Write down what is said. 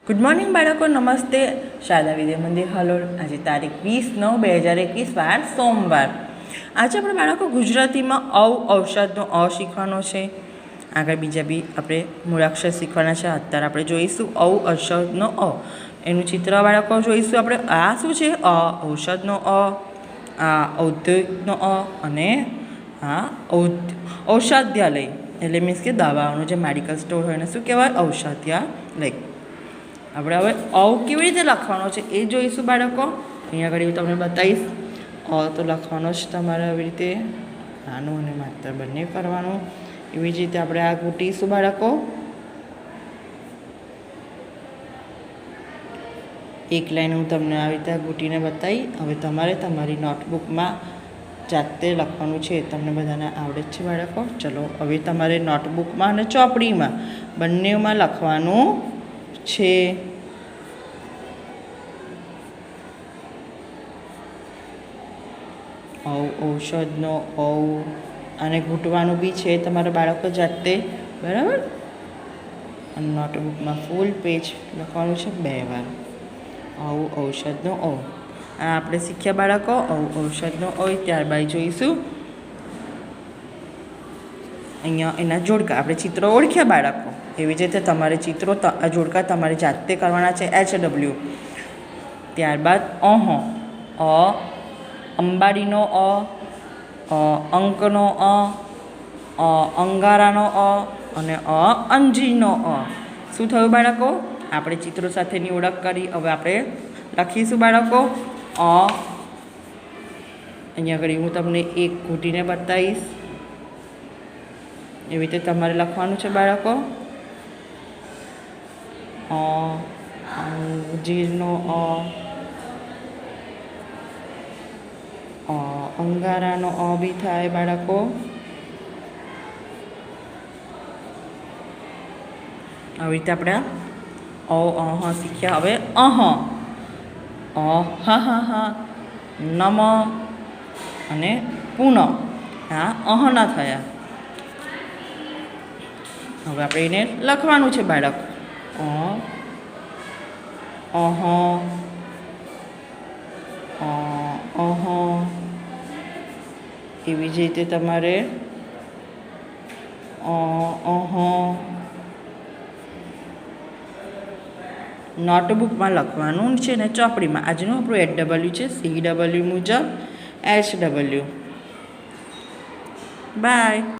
Good morning બાળકો, નમસ્તે. શારદા વિદ્યા મંદિર હલોલ. આજે તારીખ 20/9/2021 વાર સોમવાર. આજે આપણે બાળકો ગુજરાતીમાં ઔષધનો અ શીખવાનો છે. આગળ બીજા બી આપણે મૂળાક્ષર શીખવાના છે. અત્યારે આપણે જોઈશું ઔષધનો અ. એનું ચિત્ર બાળકો જોઈશું આપણે. આ શું છે? ઔષધનો અ, આ ઔદ્યોગિકનો અ અને આ ઔષધાલય એટલે મીન્સ કે દવાઓનો જે મેડિકલ સ્ટોર હોય એને શું કહેવાય? ઔષધાલય. આપણે હવે કેવી રીતે લખવાનો છે એ જોઈશું બાળકો. અહીંયા આગળ હું તમને બતાવીશ. તો લખવાનો જ તમારે આવી રીતે નાનું અને માત્ર બંને કરવાનું. એવી જ રીતે આપણે આ ઘૂંટીશું બાળકો. એક લાઈન હું તમને આવી રીતે ઘૂંટીને બતાવી. હવે તમારે તમારી નોટબુકમાં જાતે લખવાનું છે. તમને બધાને આવડે જ છે બાળકો. ચલો હવે તમારે નોટબુકમાં અને ચોપડીમાં બંનેમાં લખવાનું છે. ઔષધનો અને ઘૂંટવાનું બી છે તમારા બાળકો જાતે, બરાબર. અને નોટબુકમાં ફૂલ પેજ લખવાનું છે 2 વાર. ઔષધનો આ આપણે શીખ્યા બાળકો. ઔષધનો ત્યારબાદ જોઈશું અહીંયા એના જોડકા. આપણે ચિત્રો ઓળખ્યા બાળકો. એવી જ રીતે તમારે ચિત્રો જોડકા તમારે જાતે કરવાના છે. HW. ત્યારબાદ અંબાડીનો અંકનો અંગારાનો અને અંજીનો શું થયું બાળકો? આપણે ચિત્રો સાથેની ઓળખ કરી. હવે આપણે લખીશું બાળકો. અહીંયા આગળ હું તમને એક ઘૂંટીને બતાવીશ. એવી રીતે તમારે લખવાનું છે બાળકો. અંજીરનો અંગારાનો બી થાય બાળકો. આવી રીતે આપણે શીખ્યા. હવે નમ અને પુનઃ ના થયા. હવે આપણે એને લખવાનું છે બાળક. એવી જ રીતે તમારે નોટબુકમાં લખવાનું છે ને ચોપડીમાં. આજનું આપણું HW છે. CW મુજબ HW. બાય.